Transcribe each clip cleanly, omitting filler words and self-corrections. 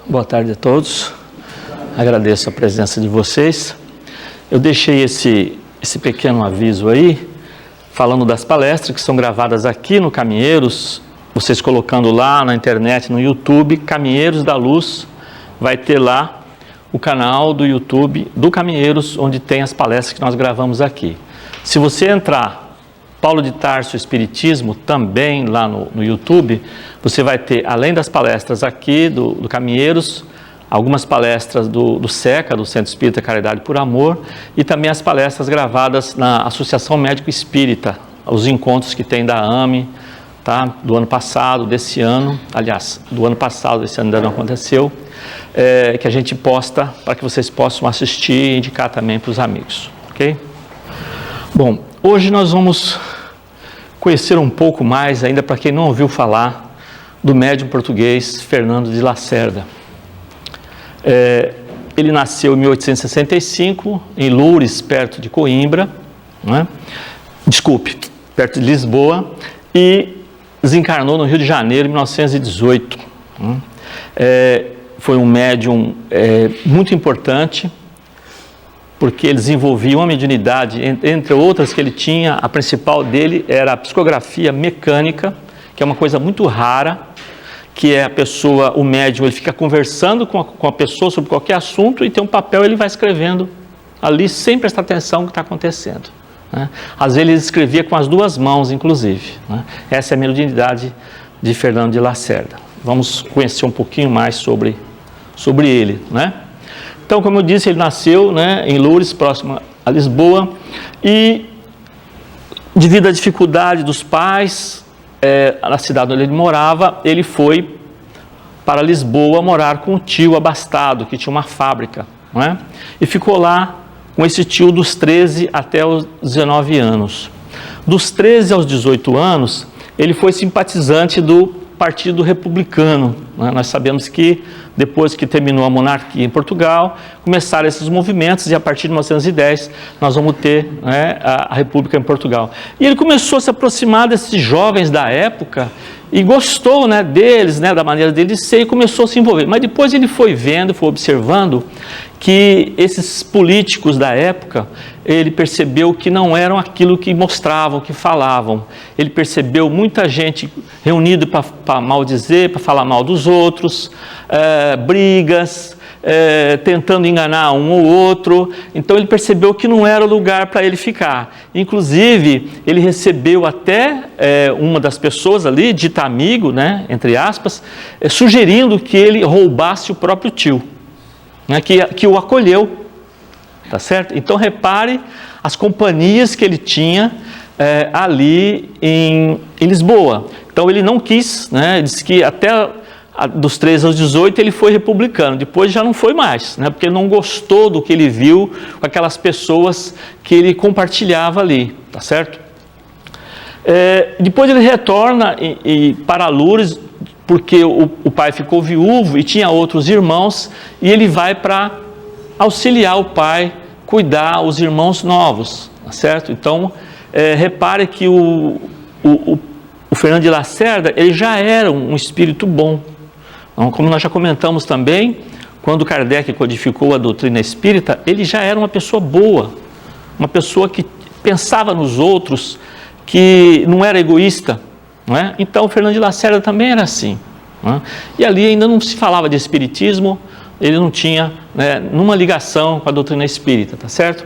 Boa tarde a todos, agradeço a presença de vocês. Eu deixei esse pequeno aviso aí, falando das palestras que são gravadas aqui no Caminheiros, vocês colocando lá na internet, no YouTube, Caminheiros da Luz, vai ter lá o canal do YouTube do Caminheiros, onde tem as palestras que nós gravamos aqui. Se você entrar Paulo de Tarso Espiritismo, também lá no YouTube, você vai ter, além das palestras aqui do Caminheiros, algumas palestras do SECA, do Centro Espírita Caridade por Amor, e também as palestras gravadas na Associação Médico Espírita, os encontros que tem da AME, tá? Do ano passado, desse ano, aliás, do ano passado, desse ano ainda não aconteceu, que a gente posta para que vocês possam assistir e indicar também para os amigos, ok? Bom, hoje nós vamos conhecer um pouco mais, ainda para quem não ouviu falar, do médium português Fernando de Lacerda. Ele nasceu em 1865, em Loures, perto de Coimbra, né? Perto de Lisboa, e desencarnou no Rio de Janeiro em 1918. Foi um médium muito importante, porque ele desenvolvia uma mediunidade, entre outras que ele tinha, a principal dele era a psicografia mecânica, que é uma coisa muito rara, que é a pessoa, o médium, ele fica conversando com a pessoa sobre qualquer assunto e tem um papel, ele vai escrevendo ali sem prestar atenção no que está acontecendo, né? Às vezes ele escrevia com as duas mãos, inclusive, né? Essa é a mediunidade de Fernando de Lacerda. Vamos conhecer um pouquinho mais sobre ele, né? Então, como eu disse, ele nasceu, né, em Loures, próximo a Lisboa, e devido à dificuldade dos pais, na cidade onde ele morava, ele foi para Lisboa morar com o tio abastado, que tinha uma fábrica, né? E ficou lá com esse tio dos 13 até os 19 anos. Dos 13 aos 18 anos, ele foi simpatizante do Partido Republicano, né? Nós sabemos que depois que terminou a monarquia em Portugal, começaram esses movimentos e a partir de 1910 nós vamos ter, né, a República em Portugal. E ele começou a se aproximar desses jovens da época e gostou, né, deles, né, da maneira deles de ser, e começou a se envolver. Mas depois ele foi vendo, foi observando que esses políticos da época, ele percebeu que não eram aquilo que mostravam, que falavam. Ele percebeu muita gente reunida para maldizer, para falar mal dos outros, brigas, tentando enganar um ou outro. Então ele percebeu que não era lugar para ele ficar. Inclusive, ele recebeu até uma das pessoas ali, dita amigo, né, entre aspas, sugerindo que ele roubasse o próprio tio, né, que o acolheu. Tá certo? Então repare as companhias que ele tinha ali em Lisboa. Então ele não quis, né? Disse que até dos 13 aos 18 ele foi republicano, depois já não foi mais, né? Porque ele não gostou do que ele viu com aquelas pessoas que ele compartilhava ali, tá certo? Depois ele retorna para Loures, porque o pai ficou viúvo e tinha outros irmãos, e ele vai para auxiliar o pai, cuidar os irmãos novos, tá certo? Então, repare que o Fernando de Lacerda, ele já era um espírito bom. Então, como nós já comentamos também, quando Kardec codificou a doutrina espírita, ele já era uma pessoa boa, uma pessoa que pensava nos outros, que não era egoísta, não é? Então, o Fernando de Lacerda também era assim, não é? E ali ainda não se falava de espiritismo, ele não tinha, né, nenhuma ligação com a doutrina espírita, tá certo?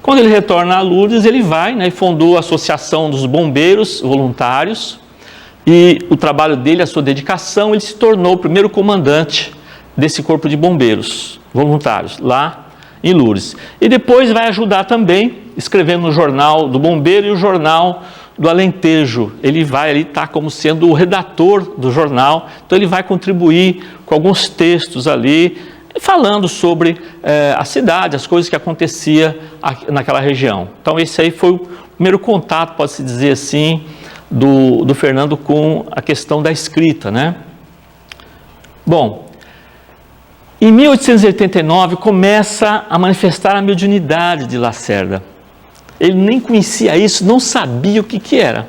Quando ele retorna a Lourdes, ele vai, né, e fundou a Associação dos Bombeiros Voluntários, e o trabalho dele, a sua dedicação, ele se tornou o primeiro comandante desse corpo de bombeiros voluntários, lá em Lourdes. E depois vai ajudar também, escrevendo no Jornal do Bombeiro e o Jornal do Alentejo. Ele vai ali estar como sendo o redator do jornal, então ele vai contribuir com alguns textos ali, falando sobre a cidade, as coisas que acontecia naquela região. Então esse aí foi o primeiro contato, pode-se dizer assim, do Fernando com a questão da escrita, né? Bom, em 1889 começa a manifestar a mediunidade de Lacerda. Ele nem conhecia isso, não sabia o que era.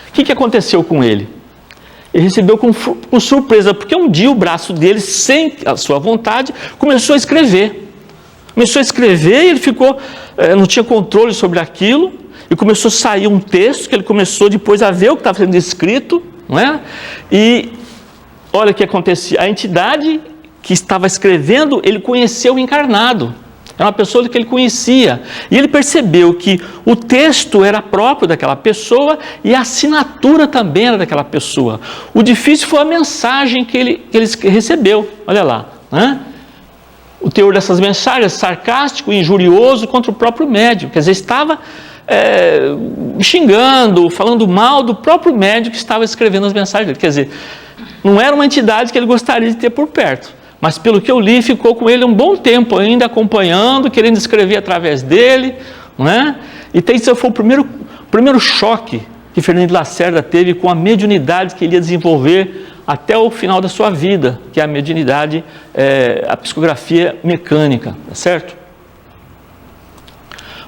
O que aconteceu com ele? Ele recebeu com surpresa, porque um dia o braço dele, sem a sua vontade, começou a escrever. Começou a escrever e ele ficou, não tinha controle sobre aquilo, e começou a sair um texto, que ele começou depois a ver o que estava sendo escrito, não é? E olha o que acontecia, a entidade que estava escrevendo, ele conheceu o encarnado. Era uma pessoa que ele conhecia. E ele percebeu que o texto era próprio daquela pessoa e a assinatura também era daquela pessoa. O difícil foi a mensagem que ele recebeu. Olha lá. Né? O teor dessas mensagens, sarcástico e injurioso contra o próprio médium. Quer dizer, estava xingando, falando mal do próprio médium que estava escrevendo as mensagens dele. Quer dizer, não era uma entidade que ele gostaria de ter por perto. Mas pelo que eu li, ficou com ele um bom tempo ainda acompanhando, querendo escrever através dele, não é? E esse foi o primeiro choque que Fernando de Lacerda teve com a mediunidade que ele ia desenvolver até o final da sua vida, que é a mediunidade, a psicografia mecânica, tá certo?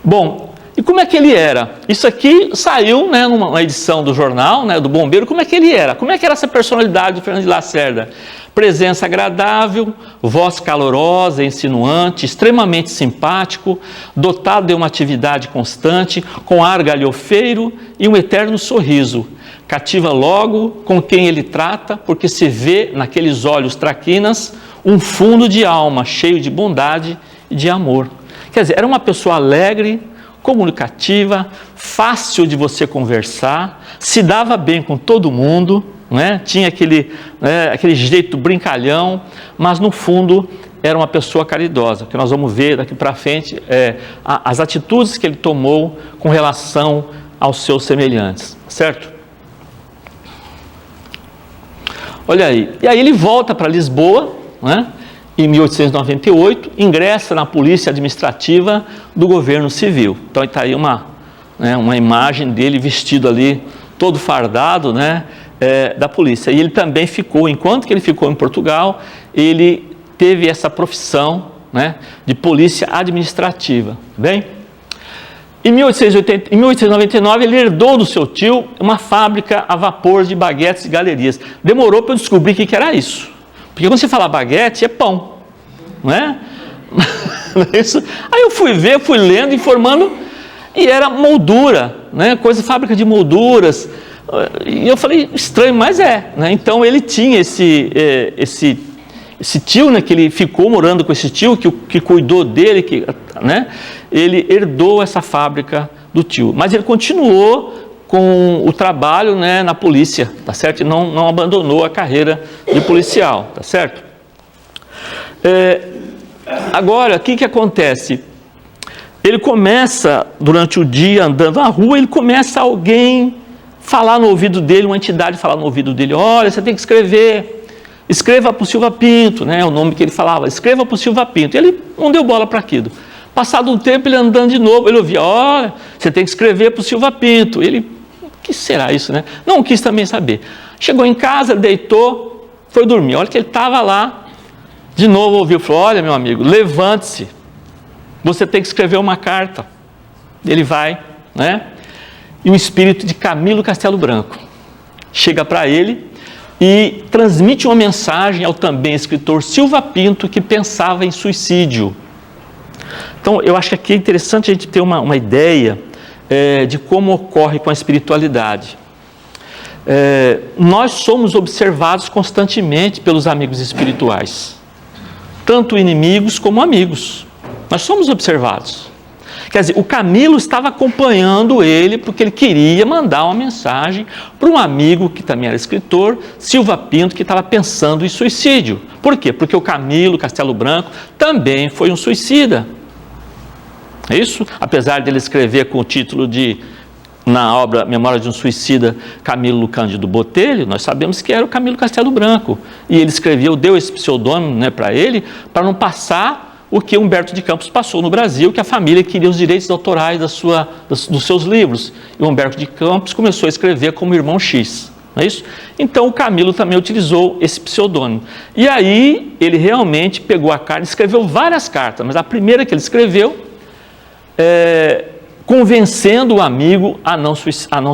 Bom, e como é que ele era? Isso aqui saiu, né, numa edição do jornal, né, do Bombeiro. Como é que ele era? Como é que era essa personalidade do Fernando de Lacerda? Presença agradável, voz calorosa, insinuante, extremamente simpático, dotado de uma atividade constante, com ar galhofeiro e um eterno sorriso. Cativa logo com quem ele trata, porque se vê naqueles olhos traquinas um fundo de alma cheio de bondade e de amor. Quer dizer, era uma pessoa alegre, comunicativa, fácil de você conversar, se dava bem com todo mundo, né? Tinha aquele jeito brincalhão, mas no fundo era uma pessoa caridosa, que nós vamos ver daqui para frente as atitudes que ele tomou com relação aos seus semelhantes, certo? Olha aí, e aí ele volta para Lisboa, né? Em 1898, ingressa na Polícia Administrativa do Governo Civil. Então está aí uma imagem dele vestido ali, todo fardado, né? Da polícia. E ele também ficou, enquanto que ele ficou em Portugal, ele teve essa profissão, né, de polícia administrativa. Bem, em 1899 ele herdou do seu tio uma fábrica a vapor de baguetes e galerias. Demorou para eu descobrir o que era isso. Porque quando você fala baguete, é pão, não é? Isso. Aí eu fui ver, fui lendo, informando, e era moldura, né? Fábrica de molduras. E eu falei, estranho, mas né? Então ele tinha esse tio, né, que ele ficou morando com esse tio, que cuidou dele, né? Ele herdou essa fábrica do tio, mas ele continuou com o trabalho, né, na polícia, tá certo? E não abandonou a carreira de policial, tá certo? Agora, o que acontece? Ele começa, durante o dia, andando na rua, ele começa alguém falar no ouvido dele, uma entidade falar no ouvido dele, olha, você tem que escreva para o Silva Pinto, né, o nome que ele falava, escreva para o Silva Pinto. Ele não deu bola para aquilo. Passado um tempo, ele andando de novo, ele ouvia, olha, você tem que escrever para o Silva Pinto. Ele, o que será isso, né? Não quis também saber. Chegou em casa, deitou, foi dormir. Olha que ele estava lá, de novo ouviu, falou, olha, meu amigo, levante-se, você tem que escrever uma carta. Ele vai, né? E o espírito de Camilo Castelo Branco chega para ele e transmite uma mensagem ao também escritor Silva Pinto, que pensava em suicídio. Então, eu acho que aqui é interessante a gente ter uma ideia de como ocorre com a espiritualidade. Nós somos observados constantemente pelos amigos espirituais, tanto inimigos como amigos. Nós somos observados. Quer dizer, o Camilo estava acompanhando ele porque ele queria mandar uma mensagem para um amigo que também era escritor, Silva Pinto, que estava pensando em suicídio. Por quê? Porque o Camilo Castelo Branco também foi um suicida. É isso? Apesar dele escrever com o título na obra Memória de um Suicida, Camilo Cândido Botelho, nós sabemos que era o Camilo Castelo Branco. E ele deu esse pseudônimo, né, para ele, para não passar o que Humberto de Campos passou no Brasil, que a família queria os direitos autorais dos seus livros. E o Humberto de Campos começou a escrever como Irmão X. Não é isso? Então o Camilo também utilizou esse pseudônimo. E aí ele realmente pegou a carta, escreveu várias cartas, mas a primeira que ele escreveu, convencendo o amigo a não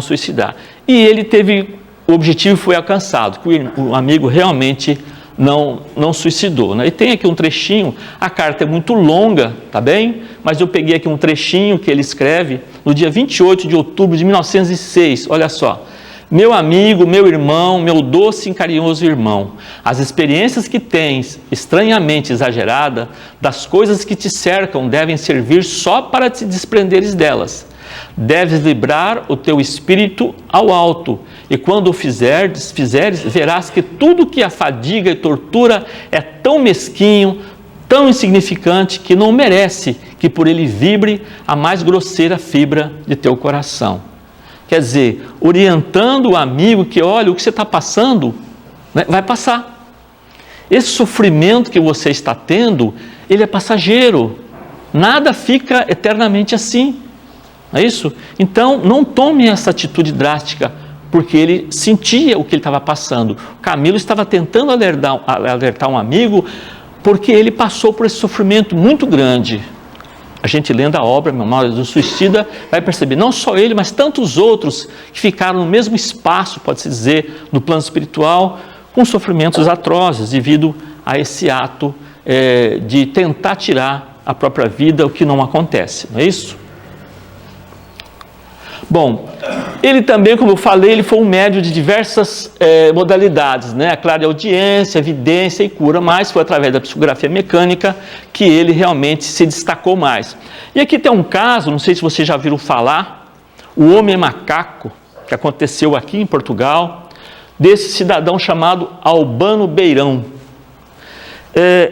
suicidar. E ele teve o objetivo foi alcançado, que o amigo realmente não suicidou, né? E tem aqui um trechinho, a carta é muito longa, tá bem? Mas eu peguei aqui um trechinho que ele escreve no dia 28 de outubro de 1906, olha só. Meu amigo, meu irmão, meu doce e carinhoso irmão, as experiências que tens, estranhamente exagerada, das coisas que te cercam devem servir só para te desprenderes delas. Deves librar o teu espírito ao alto, e quando o fizeres, verás que tudo que a fadiga e tortura é tão mesquinho, tão insignificante, que não merece que por ele vibre a mais grosseira fibra de teu coração. Quer dizer, orientando o amigo que, olha, o que você está passando, né, vai passar. Esse sofrimento que você está tendo, ele é passageiro. Nada fica eternamente assim. Não é isso? Então, não tome essa atitude drástica, porque ele sentia o que ele estava passando. O Camilo estava tentando alertar um amigo, porque ele passou por esse sofrimento muito grande. A gente lendo a obra Memórias do Suicida vai perceber, não só ele, mas tantos outros que ficaram no mesmo espaço, pode-se dizer, no plano espiritual, com sofrimentos atrozes, devido a esse ato de tentar tirar a própria vida, o que não acontece, não é isso? Bom, ele também, como eu falei, ele foi um médium de diversas modalidades, né? A clareaudiência, evidência e cura, mas foi através da psicografia mecânica que ele realmente se destacou mais. E aqui tem um caso, não sei se vocês já viram falar, o homem macaco, que aconteceu aqui em Portugal, desse cidadão chamado Albano Beirão.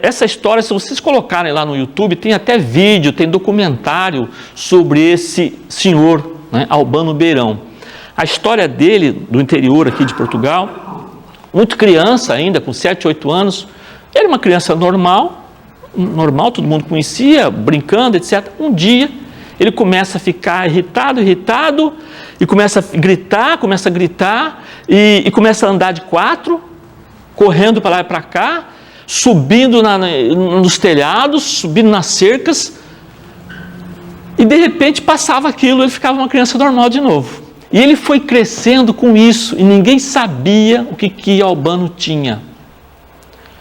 Essa história, se vocês colocarem lá no YouTube, tem até vídeo, tem documentário sobre esse senhor, né, Albano Beirão. A história dele, do interior aqui de Portugal, muito criança ainda, com 7, 8 anos, era uma criança normal, todo mundo conhecia, brincando, etc. Um dia, ele começa a ficar irritado, e começa a gritar, e começa a andar de 4, correndo para lá e para cá, subindo nos telhados, subindo nas cercas, e de repente passava aquilo, ele ficava uma criança normal de novo. E ele foi crescendo com isso, e ninguém sabia o que Albano tinha.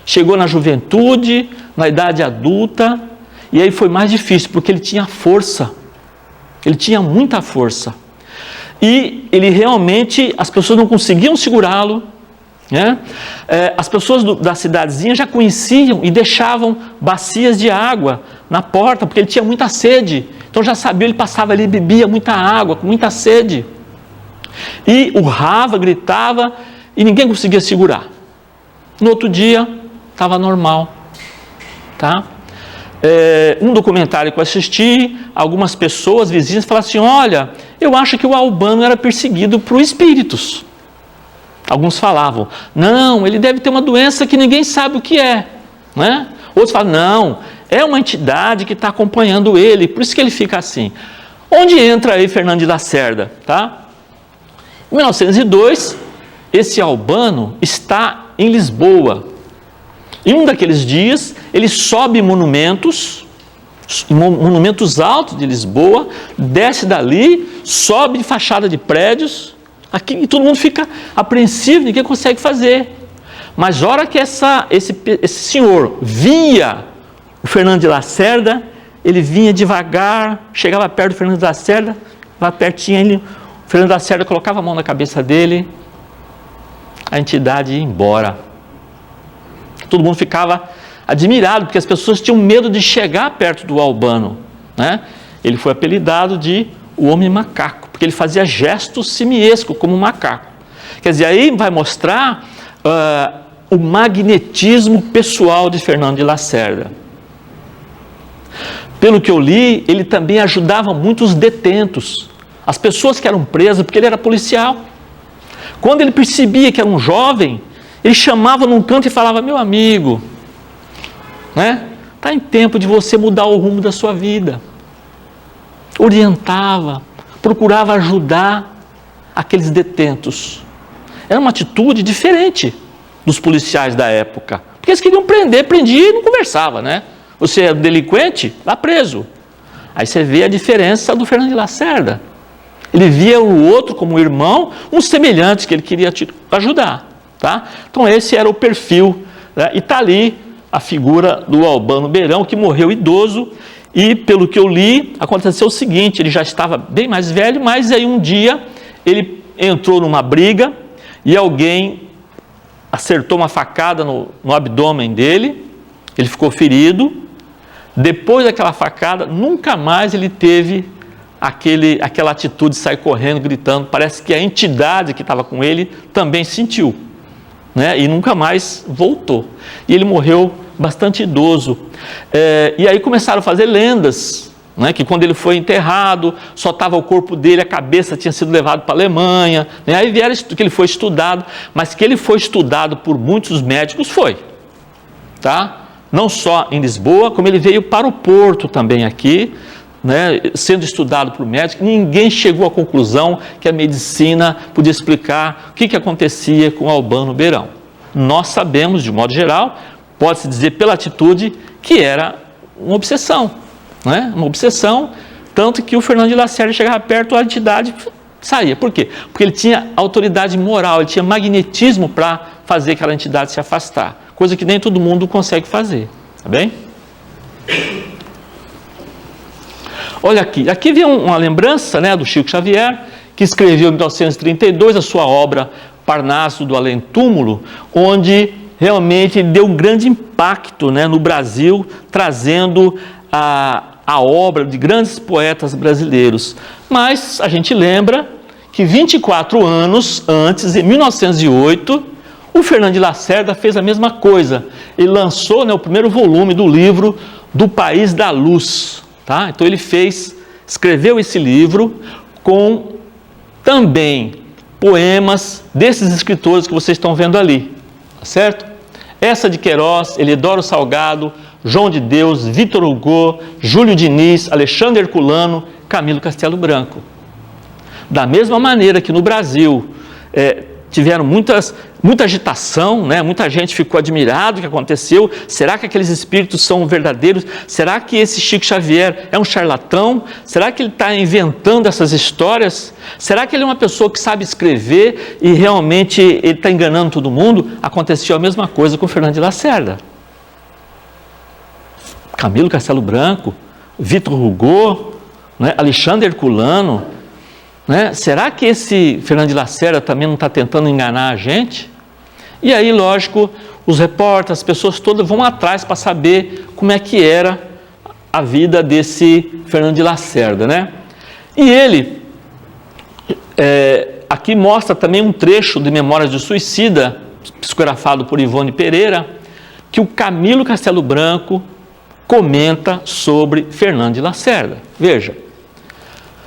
Chegou na juventude, na idade adulta, e aí foi mais difícil, porque ele tinha força. Ele tinha muita força. E ele realmente, as pessoas não conseguiam segurá-lo, né? As pessoas da cidadezinha já conheciam e deixavam bacias de água na porta, porque ele tinha muita sede. Então já sabia, ele passava ali, bebia muita água, com muita sede. E urrava, gritava, e ninguém conseguia segurar. No outro dia, estava normal. Tá? Um documentário que eu assisti, algumas pessoas, vizinhas, falaram assim, olha, eu acho que o Albano era perseguido por espíritos. Alguns falavam, não, ele deve ter uma doença que ninguém sabe o que é. Né? Outros falavam, não, é uma entidade que está acompanhando ele, por isso que ele fica assim. Onde entra aí Fernando de Lacerda? Tá? Em 1902, esse Albano está em Lisboa. Em um daqueles dias, ele sobe monumentos altos de Lisboa, desce dali, sobe fachada de prédios, aqui, e todo mundo fica apreensivo, ninguém consegue fazer. Mas a hora que esse senhor via o Fernando de Lacerda, ele vinha devagar, chegava perto do Fernando de Lacerda, lá pertinho, o Fernando de Lacerda colocava a mão na cabeça dele, a entidade ia embora. Todo mundo ficava admirado, porque as pessoas tinham medo de chegar perto do Albano. Né? Ele foi apelidado de o homem macaco, porque ele fazia gestos simiescos como um macaco. Quer dizer, aí vai mostrar o magnetismo pessoal de Fernando de Lacerda. Pelo que eu li, ele também ajudava muito os detentos, as pessoas que eram presas, porque ele era policial. Quando ele percebia que era um jovem, ele chamava num canto e falava, meu amigo, né? Está em tempo de você mudar o rumo da sua vida. Orientava, procurava ajudar aqueles detentos. Era uma atitude diferente dos policiais da época, porque eles queriam prender, prendia e não conversava, né? Você é delinquente, vá preso. Aí você vê a diferença do Fernando de Lacerda. Ele via o outro como um irmão, um semelhante que ele queria ajudar. Tá? Então esse era o perfil, né? E está ali a figura do Albano Beirão, que morreu idoso, e pelo que eu li, aconteceu o seguinte: ele já estava bem mais velho, mas aí um dia ele entrou numa briga e alguém acertou uma facada no abdômen dele, ele ficou ferido. Depois daquela facada, nunca mais ele teve aquela atitude de sair correndo, gritando. Parece que a entidade que estava com ele também sentiu, né? E nunca mais voltou. E ele morreu bastante idoso. E aí começaram a fazer lendas, né? Que quando ele foi enterrado, só estava o corpo dele, a cabeça tinha sido levado para a Alemanha, né? Aí vieram que ele foi estudado, mas que ele foi estudado por muitos médicos, foi. Tá? Não só em Lisboa, como ele veio para o Porto também aqui, né, sendo estudado por médicos. Ninguém chegou à conclusão que a medicina podia explicar o que acontecia com Albano Beirão. Nós sabemos, de modo geral, pode-se dizer pela atitude, que era uma obsessão, né? Uma obsessão, tanto que o Fernando de Lacerda chegava perto, a entidade saía. Por quê? Porque ele tinha autoridade moral, ele tinha magnetismo para fazer aquela entidade se afastar. Coisa que nem todo mundo consegue fazer, tá bem? Olha aqui vem uma lembrança, né, do Chico Xavier, que escreveu em 1932 a sua obra Parnaso do Além Túmulo, onde realmente deu um grande impacto, né, no Brasil, trazendo a obra de grandes poetas brasileiros. Mas a gente lembra que 24 anos antes, em 1908, o Fernando de Lacerda fez a mesma coisa. Ele lançou, né, o primeiro volume do livro Do País da Luz. Tá? Então ele escreveu esse livro com também poemas desses escritores que vocês estão vendo ali. Tá certo? Essa de Queiroz, Elidoro Salgado, João de Deus, Victor Hugo, Júlio Diniz, Alexandre Herculano, Camilo Castelo Branco. Da mesma maneira que no Brasil tiveram muita agitação, né? Muita gente ficou admirado do que aconteceu. Será que aqueles espíritos são verdadeiros? Será que esse Chico Xavier é um charlatão? Será que ele está inventando essas histórias? Será que ele é uma pessoa que sabe escrever e realmente ele está enganando todo mundo? Aconteceu a mesma coisa com o Fernando de Lacerda. Camilo Castelo Branco, Victor Hugo, né? Alexandre Herculano, né? Será que esse Fernando de Lacerda também não está tentando enganar a gente? E aí, lógico, os repórteres, as pessoas todas vão atrás para saber como é que era a vida desse Fernando de Lacerda, né? E ele, aqui mostra também um trecho de Memórias de Suicida, psicografado por Ivone Pereira, que o Camilo Castelo Branco comenta sobre Fernando de Lacerda. Veja.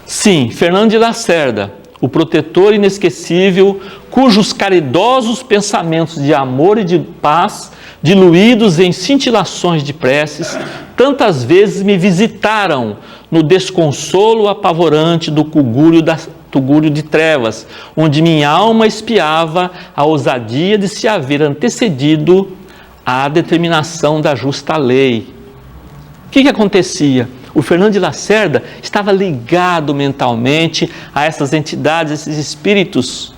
Sim, Fernando de Lacerda, o protetor inesquecível, cujos caridosos pensamentos de amor e de paz, diluídos em cintilações de preces, tantas vezes me visitaram no desconsolo apavorante do tugúrio de trevas, onde minha alma espiava a ousadia de se haver antecedido à determinação da justa lei. O que acontecia? O Fernando de Lacerda estava ligado mentalmente a essas entidades, esses espíritos.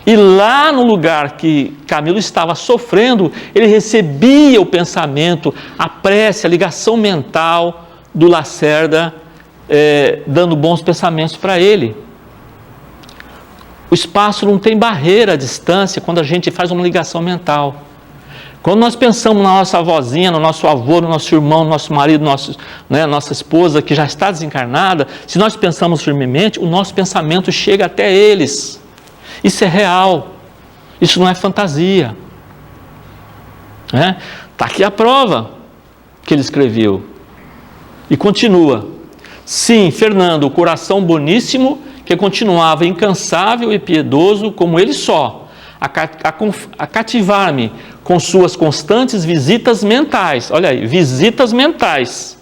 E lá no lugar que Camilo estava sofrendo, ele recebia o pensamento, a prece, a ligação mental do Lacerda, dando bons pensamentos para ele. O espaço não tem barreira, a distância, quando a gente faz uma ligação mental. Quando nós pensamos na nossa avózinha, no nosso avô, no nosso irmão, no nosso marido, nossa esposa que já está desencarnada, se nós pensamos firmemente, o nosso pensamento chega até eles. Isso é real, isso não é fantasia. Está aqui a prova que ele escreveu. E continua. Sim, Fernando, o coração boníssimo que continuava incansável e piedoso como ele só, a cativar-me com suas constantes visitas mentais. Olha aí, visitas mentais.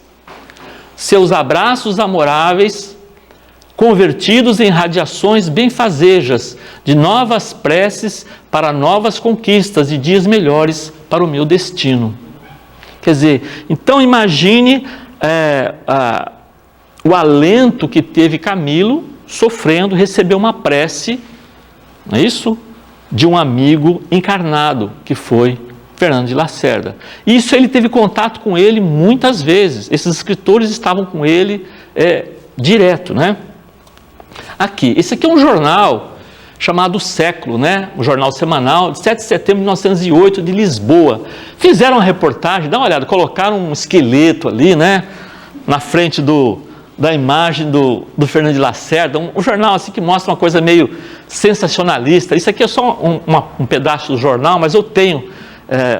Seus abraços amoráveis, convertidos em radiações benfazejas, de novas preces para novas conquistas e dias melhores para o meu destino. Quer dizer, então imagine o alento que teve Camilo, sofrendo, recebeu uma prece, não é isso? De um amigo encarnado, que foi Fernando de Lacerda. Isso ele teve contato com ele muitas vezes. Esses escritores estavam com ele direto, né? Aqui, esse aqui é um jornal chamado Século, né? Um jornal semanal de 7 de setembro de 1908 de Lisboa. Fizeram uma reportagem, dá uma olhada, colocaram um esqueleto ali, né? Na frente da imagem do Fernando de Lacerda, um jornal assim que mostra uma coisa meio sensacionalista. Isso aqui é só um pedaço do jornal, mas eu tenho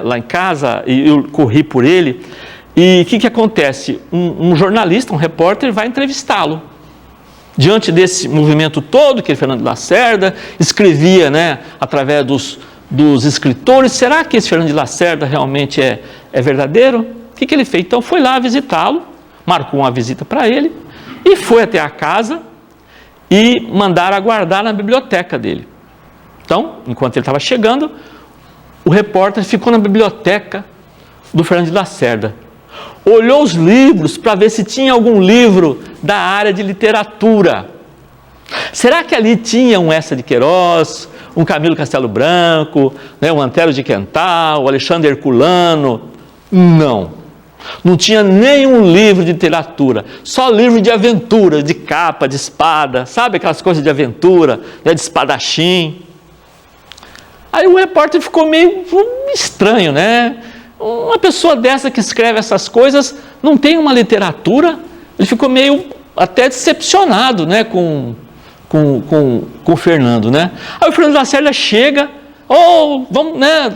lá em casa e eu corri por ele. E o que acontece? Um jornalista, um repórter vai entrevistá-lo. Diante desse movimento todo que Fernando de Lacerda escrevia, né, através dos escritores, será que esse Fernando de Lacerda realmente é verdadeiro? O que ele fez? Então foi lá visitá-lo, marcou uma visita para ele e foi até a casa e mandaram aguardar na biblioteca dele. Então, enquanto ele estava chegando, o repórter ficou na biblioteca do Fernando de Lacerda. Olhou os livros para ver se tinha algum livro da área de literatura. Será que ali tinha um Eça de Queiroz, um Camilo Castelo Branco, né, um Antero de Quental, o Alexandre Herculano? Não tinha nenhum livro de literatura, só livro de aventura, de capa, de espada, sabe aquelas coisas de aventura, né, de espadachim. Aí o repórter ficou meio estranho, né? Uma pessoa dessa que escreve essas coisas não tem uma literatura. Ele ficou meio até decepcionado, né, com o Fernando, né? Aí o Fernando Lacerda chega, vamos, né,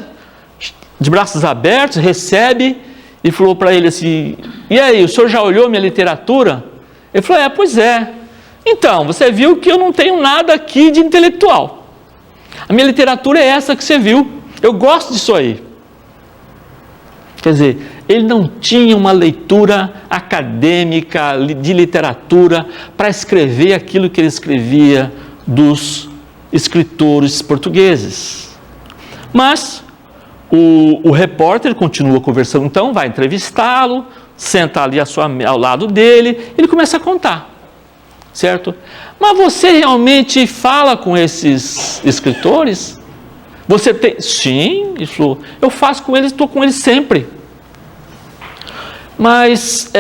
de braços abertos, recebe e falou para ele assim: e aí, o senhor já olhou minha literatura? Ele falou: pois é. Então, você viu que eu não tenho nada aqui de intelectual. A minha literatura é essa que você viu. Eu gosto disso aí. Quer dizer, ele não tinha uma leitura acadêmica de literatura para escrever aquilo que ele escrevia dos escritores portugueses. Mas o repórter continua conversando, então vai entrevistá-lo, senta ali ao lado dele, ele começa a contar, certo? Mas você realmente fala com esses escritores? Você tem? Sim, ele falou, eu faço com eles, estou com eles sempre. Mas,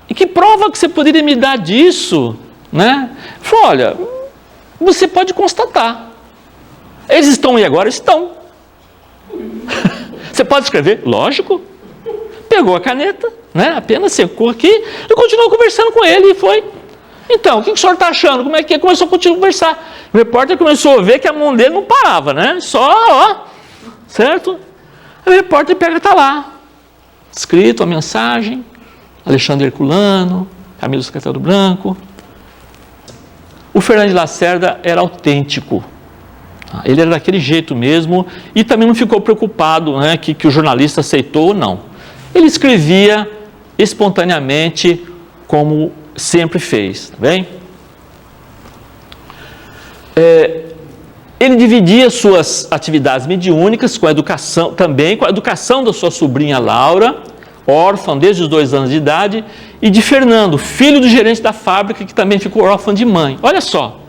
e que prova que você poderia me dar disso? Né? Ele falou, olha, você pode constatar. Eles estão aí agora? Estão. Você pode escrever? Lógico. Pegou a caneta, né? Apenas secou aqui e continuou conversando com ele e foi. Então, o que o senhor está achando? Como é que é? Começou a continuar a conversar. O repórter começou a ver que a mão dele não parava, né? Só, certo? Aí o repórter está lá, escrito a mensagem, Alexandre Herculano, Camilo Castelo Branco. O Fernando de Lacerda era autêntico. Ele era daquele jeito mesmo e também não ficou preocupado, né, que o jornalista aceitou ou não. Ele escrevia espontaneamente como sempre fez, tá bem? Ele dividia suas atividades mediúnicas com a educação, também com a educação da sua sobrinha Laura, órfã desde os 2 anos de idade, e de Fernando, filho do gerente da fábrica, que também ficou órfão de mãe. Olha só,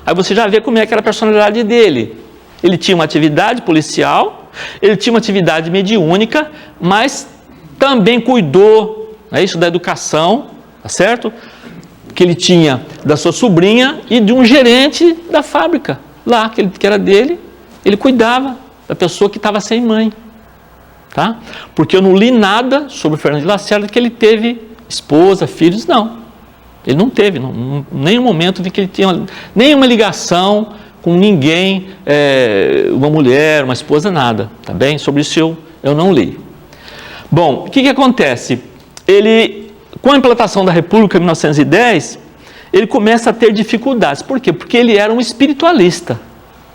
aí você já vê como é que era a personalidade dele. Ele tinha uma atividade policial, ele tinha uma atividade mediúnica, mas também cuidou, é isso, da educação, tá certo? Que ele tinha da sua sobrinha e de um gerente da fábrica lá, que era dele. Ele cuidava da pessoa que estava sem mãe, tá? Porque eu não li nada sobre o Fernando de Lacerda que ele teve esposa, filhos, não. Ele não teve, em nenhum momento vi que ele tinha nenhuma ligação com ninguém, uma mulher, uma esposa, nada, tá bem? Sobre isso eu não li. Bom, o que acontece? Ele, com a implantação da República em 1910, ele começa a ter dificuldades. Por quê? Porque ele era um espiritualista,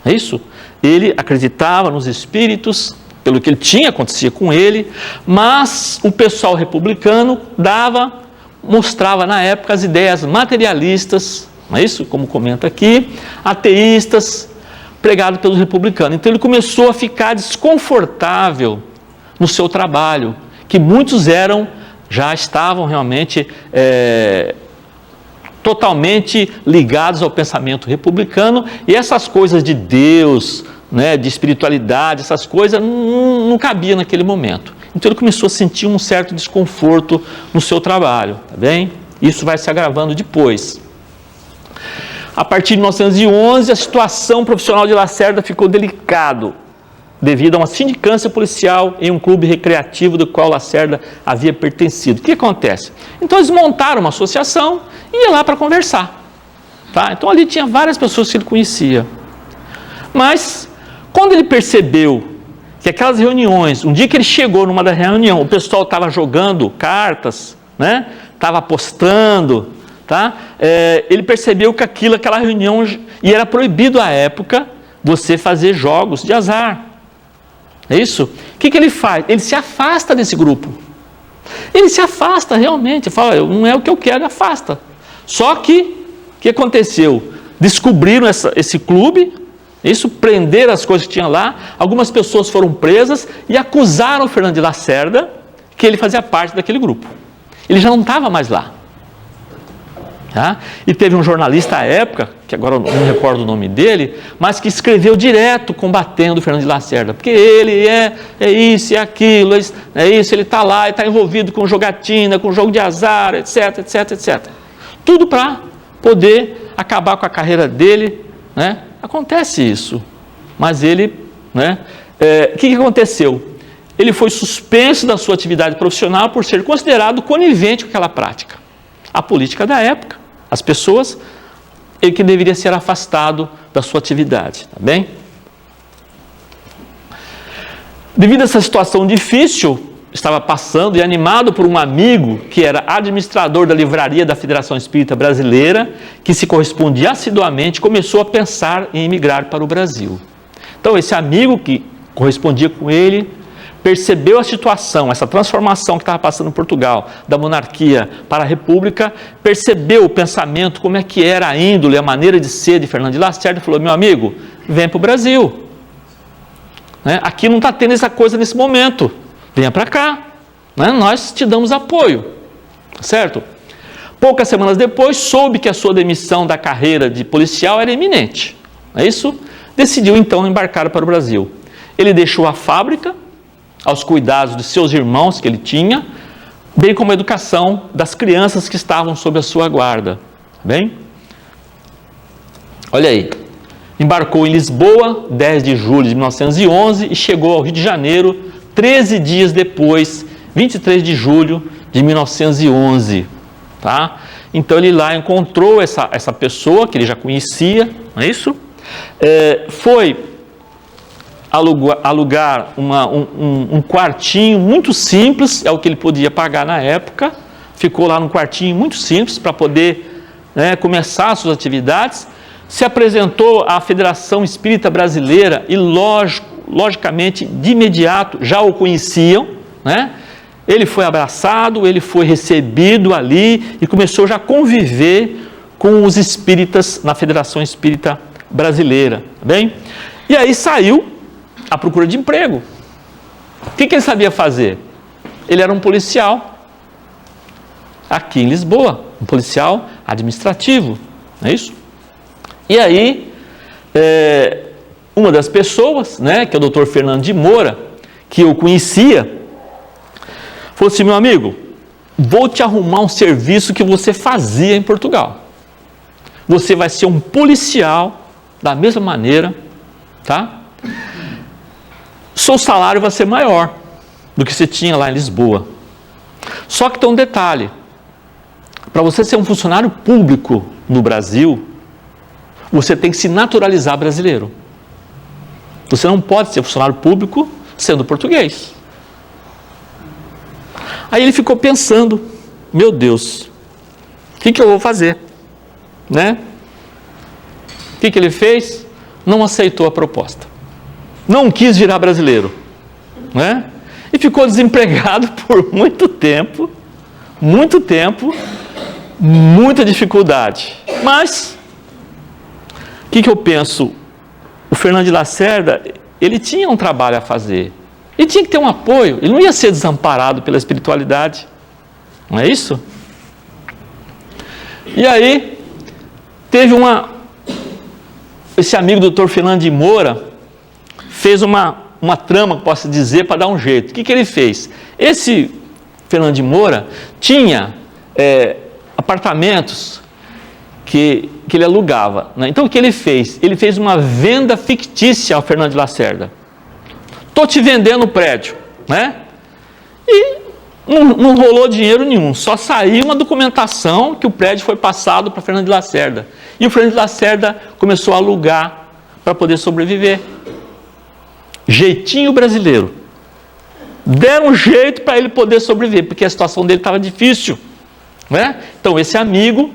é isso? Ele acreditava nos espíritos, pelo que ele tinha, acontecia com ele, mas o pessoal republicano mostrava na época as ideias materialistas, não é isso? Como comenta aqui, ateístas, pregado pelos republicanos. Então ele começou a ficar desconfortável no seu trabalho, que muitos já estavam realmente totalmente ligados ao pensamento republicano, e essas coisas de Deus, né, de espiritualidade, essas coisas não cabiam naquele momento. Então ele começou a sentir um certo desconforto no seu trabalho, tá bem? Isso vai se agravando depois. A partir de 1911, a situação profissional de Lacerda ficou delicada, devido a uma sindicância policial em um clube recreativo do qual Lacerda havia pertencido. O que acontece? Então eles montaram uma associação e ia lá para conversar. Tá? Então ali tinha várias pessoas que ele conhecia. Mas, quando ele percebeu que aquelas reuniões, um dia que ele chegou numa da reunião, o pessoal estava jogando cartas, né? Estava apostando, tá? Ele percebeu que aquela reunião, e era proibido à época você fazer jogos de azar. É isso? O que ele faz? Ele se afasta desse grupo. Ele se afasta realmente, fala, não é o que eu quero, afasta. Só que, o que aconteceu? Descobriram esse clube, isso, prenderam as coisas que tinha lá, algumas pessoas foram presas e acusaram o Fernando de Lacerda que ele fazia parte daquele grupo. Ele já não estava mais lá. Tá? E teve um jornalista à época, que agora eu não me recordo o nome dele, mas que escreveu direto combatendo o Fernando de Lacerda, porque ele é isso, é aquilo, é isso, ele está lá, ele está envolvido com jogatina, com jogo de azar, etc, etc, etc. Tudo para poder acabar com a carreira dele, né? Acontece isso, mas ele, né? O que aconteceu? Ele foi suspenso da sua atividade profissional por ser considerado conivente com aquela prática. A política da época, as pessoas, ele que deveria ser afastado da sua atividade, tá bem? Devido a essa situação difícil, estava passando e animado por um amigo que era administrador da livraria da Federação Espírita Brasileira, que se correspondia assiduamente, começou a pensar em emigrar para o Brasil. Então, esse amigo que correspondia com ele, percebeu a situação, essa transformação que estava passando em Portugal, da monarquia para a república, percebeu o pensamento, como é que era a índole, a maneira de ser de Fernando de Lacerda, e falou, meu amigo, vem para o Brasil. Né? Aqui não está tendo essa coisa nesse momento, venha para cá, né? Nós te damos apoio, certo? Poucas semanas depois, soube que a sua demissão da carreira de policial era iminente, não é isso? Decidiu então embarcar para o Brasil. Ele deixou a fábrica, aos cuidados de seus irmãos que ele tinha, bem como a educação das crianças que estavam sob a sua guarda. Bem? Olha aí, embarcou em Lisboa, 10 de julho de 1911, e chegou ao Rio de Janeiro 13 dias depois, 23 de julho de 1911. Tá? Então ele lá encontrou essa pessoa que ele já conhecia, não é isso? Foi alugar um quartinho muito simples, é o que ele podia pagar na época, ficou lá num quartinho muito simples para poder, né, começar as suas atividades, se apresentou à Federação Espírita Brasileira e logicamente de imediato já o conheciam, né? Ele foi abraçado, ele foi recebido ali e começou já a conviver com os espíritas na Federação Espírita Brasileira, tá bem? E aí saiu à procura de emprego. O que ele sabia fazer? Ele era um policial aqui em Lisboa, um policial administrativo, não é isso? E aí, uma das pessoas, né, que é o Dr. Fernando de Moura, que eu conhecia, falou assim, meu amigo, vou te arrumar um serviço que você fazia em Portugal. Você vai ser um policial da mesma maneira, tá? Seu salário vai ser maior do que você tinha lá em Lisboa. Só que tem um detalhe, para você ser um funcionário público no Brasil, você tem que se naturalizar brasileiro. Você não pode ser funcionário público sendo português. Aí ele ficou pensando, meu Deus, o que eu vou fazer? Né? O que ele fez? Não aceitou a proposta. Não quis virar brasileiro, né? E ficou desempregado por muito tempo, muita dificuldade. Mas, o que eu penso? O Fernando de Lacerda, ele tinha um trabalho a fazer, ele tinha que ter um apoio, ele não ia ser desamparado pela espiritualidade, não é isso? E aí, teve esse amigo do Dr. Fernando de Moura fez uma trama, posso dizer, para dar um jeito. O que ele fez? Esse Fernando de Moura tinha apartamentos que ele alugava, né? Então, o que ele fez? Ele fez uma venda fictícia ao Fernando de Lacerda. Estou te vendendo o prédio, né? E não rolou dinheiro nenhum, só saiu uma documentação que o prédio foi passado para Fernando de Lacerda. E o Fernando de Lacerda começou a alugar para poder sobreviver. Jeitinho brasileiro. Deram um jeito para ele poder sobreviver, porque a situação dele estava difícil, né? Então, esse amigo,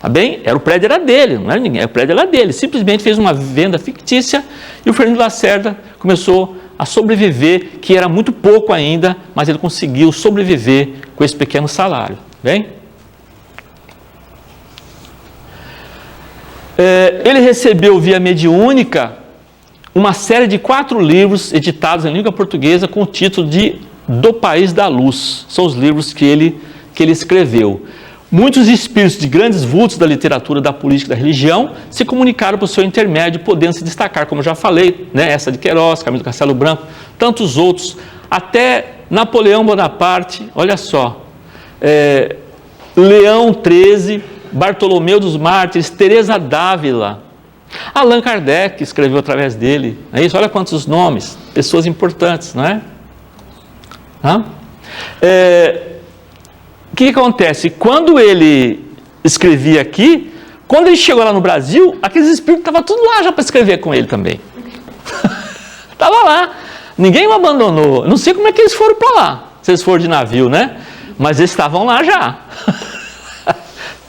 tá bem? O prédio era dele, não era ninguém, o prédio era dele. Simplesmente fez uma venda fictícia e o Fernando de Lacerda começou a sobreviver, que era muito pouco ainda, mas ele conseguiu sobreviver com esse pequeno salário, bem? Ele recebeu via mediúnica uma série de 4 livros editados em língua portuguesa com o título de Do País da Luz. São os livros que ele escreveu. Muitos espíritos de grandes vultos da literatura, da política e da religião se comunicaram por seu intermédio, podendo se destacar, como eu já falei, né, essa de Queiroz, Camilo Castelo Branco, tantos outros, até Napoleão Bonaparte, olha só, Leão XIII, Bartolomeu dos Mártires, Teresa d'Ávila, Allan Kardec escreveu através dele, é isso? Olha quantos nomes, pessoas importantes, não é? O que acontece? Quando ele escrevia aqui, quando ele chegou lá no Brasil, aqueles espíritos estavam tudo lá já para escrever com ele também. Estava lá. Ninguém o abandonou. Não sei como é que eles foram para lá. Se eles foram de navio, né? Mas eles estavam lá já.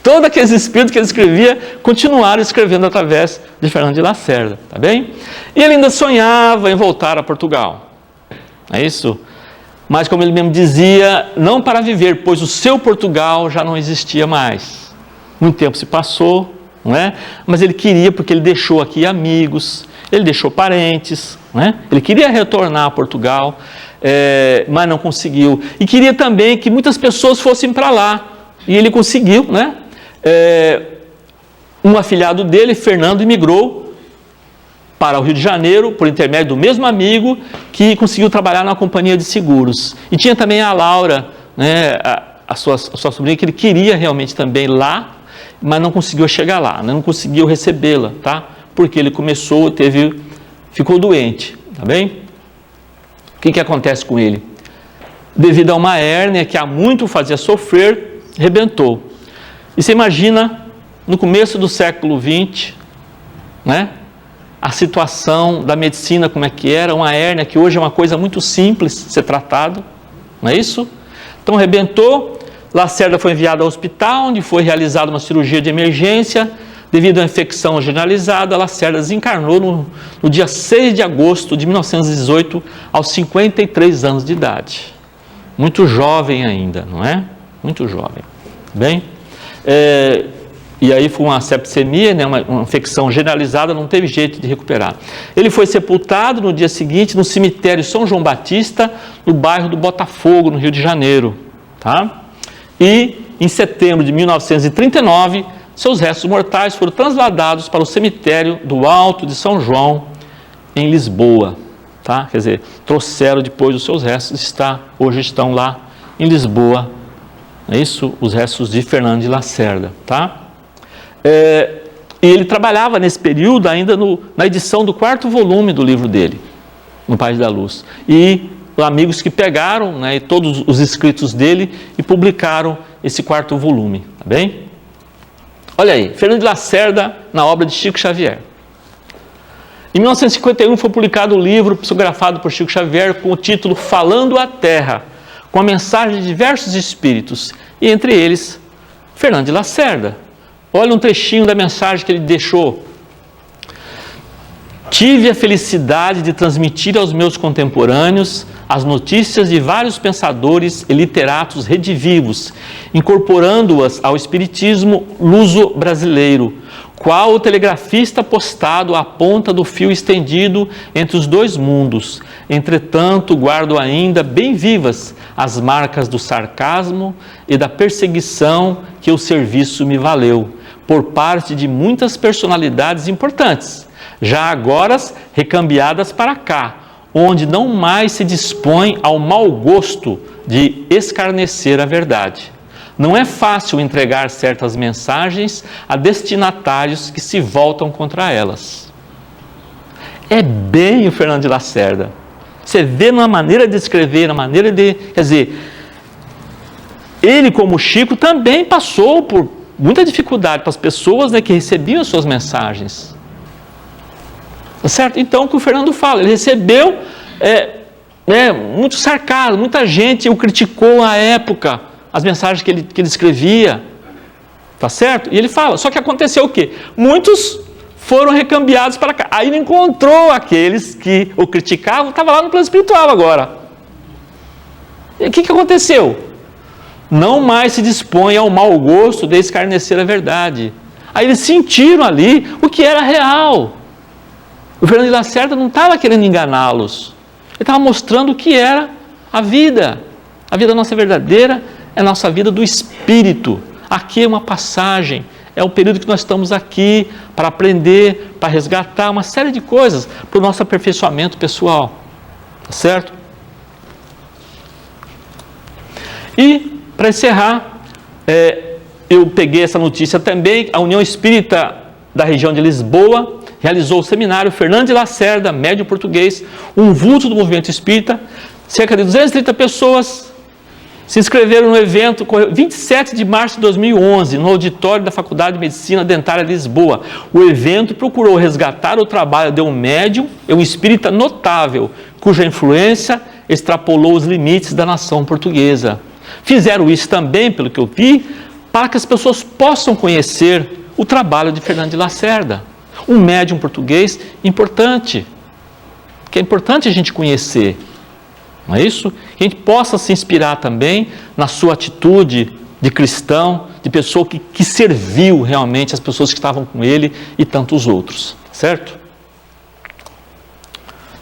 Todos aqueles espíritos que ele escrevia continuaram escrevendo através de Fernando de Lacerda. Tá bem? E ele ainda sonhava em voltar a Portugal. É isso? Mas, como ele mesmo dizia, não para viver, pois o seu Portugal já não existia mais. Muito tempo se passou, não é? Mas ele queria, porque ele deixou aqui amigos, ele deixou parentes, não é? Ele queria retornar a Portugal, mas não conseguiu. E queria também que muitas pessoas fossem para lá. E ele conseguiu, né? Um afilhado dele, Fernando, imigrou para o Rio de Janeiro, por intermédio do mesmo amigo, que conseguiu trabalhar na companhia de seguros. E tinha também a Laura, né, a sua sobrinha, que ele queria realmente também lá, mas não conseguiu chegar lá, né, não conseguiu recebê-la, tá? Porque ele ficou doente, tá bem? O que acontece com ele? Devido a uma hérnia que há muito fazia sofrer, rebentou. E você imagina, no começo do século XX, né? A situação da medicina, como é que era, uma hérnia que hoje é uma coisa muito simples de ser tratado, não é isso? Então, rebentou, Lacerda foi enviado ao hospital, onde foi realizada uma cirurgia de emergência. Devido à infecção generalizada, Lacerda desencarnou no dia 6 de agosto de 1918, aos 53 anos de idade. Muito jovem ainda, não é? Muito jovem. Bem, e aí foi uma septicemia, né, uma infecção generalizada, não teve jeito de recuperar. Ele foi sepultado no dia seguinte no cemitério São João Batista, no bairro do Botafogo, no Rio de Janeiro. Tá? E em setembro de 1939, seus restos mortais foram transladados para o cemitério do Alto de São João, em Lisboa. Tá? Quer dizer, trouxeram depois os seus restos, hoje estão lá em Lisboa. É isso? Os restos de Fernando de Lacerda. Tá? E ele trabalhava nesse período ainda na edição do 4º volume do livro dele, No País da Luz. E amigos que pegaram, né, todos os escritos dele e publicaram esse 4º volume. Tá bem? Olha aí, Fernando de Lacerda na obra de Chico Xavier. Em 1951 foi publicado o livro psicografado por Chico Xavier com o título Falando à Terra, com a mensagem de diversos espíritos, e entre eles, Fernando de Lacerda. Olha um trechinho da mensagem que ele deixou. Tive a felicidade de transmitir aos meus contemporâneos as notícias de vários pensadores e literatos redivivos, incorporando-as ao espiritismo luso-brasileiro, qual o telegrafista postado à ponta do fio estendido entre os dois mundos. Entretanto, guardo ainda bem vivas as marcas do sarcasmo e da perseguição que o serviço me valeu, por parte de muitas personalidades importantes, já agora recambiadas para cá, onde não mais se dispõe ao mau gosto de escarnecer a verdade. Não é fácil entregar certas mensagens a destinatários que se voltam contra elas. É bem o Fernando de Lacerda. Você vê na maneira de escrever, na maneira de... Quer dizer, ele como Chico também passou por muita dificuldade para as pessoas, né, que recebiam as suas mensagens. Tá certo? Então, o que o Fernando fala, ele recebeu muito sarcasmo, muita gente o criticou à época, as mensagens que ele escrevia, tá certo? E ele fala, só que aconteceu o quê? Muitos foram recambiados para cá. Aí ele encontrou aqueles que o criticavam, estava lá no plano espiritual agora. E o que aconteceu? Não mais se dispõe ao mau gosto de escarnecer a verdade. Aí eles sentiram ali o que era real. O Fernando de Lacerda não estava querendo enganá-los. Ele estava mostrando o que era a vida. A vida nossa verdadeira é a nossa vida do Espírito. Aqui é uma passagem, é o período que nós estamos aqui para aprender, para resgatar uma série de coisas para o nosso aperfeiçoamento pessoal. Tá certo? E, para encerrar, eu peguei essa notícia também. A União Espírita da região de Lisboa realizou o seminário Fernando de Lacerda, médium português, um vulto do movimento espírita. Cerca de 230 pessoas se inscreveram no evento, 27 de março de 2011, no auditório da Faculdade de Medicina Dentária de Lisboa. O evento procurou resgatar o trabalho de um médium e um espírita notável, cuja influência extrapolou os limites da nação portuguesa. Fizeram isso também, pelo que eu vi, para que as pessoas possam conhecer o trabalho de Fernando de Lacerda, um médium português importante, que é importante a gente conhecer. Não é isso? Que a gente possa se inspirar também na sua atitude de cristão, de pessoa que serviu realmente as pessoas que estavam com ele e tantos outros. Certo?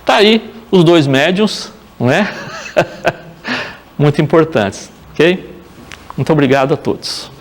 Está aí os dois médiuns, não é? Muito importantes. Ok? Muito obrigado a todos.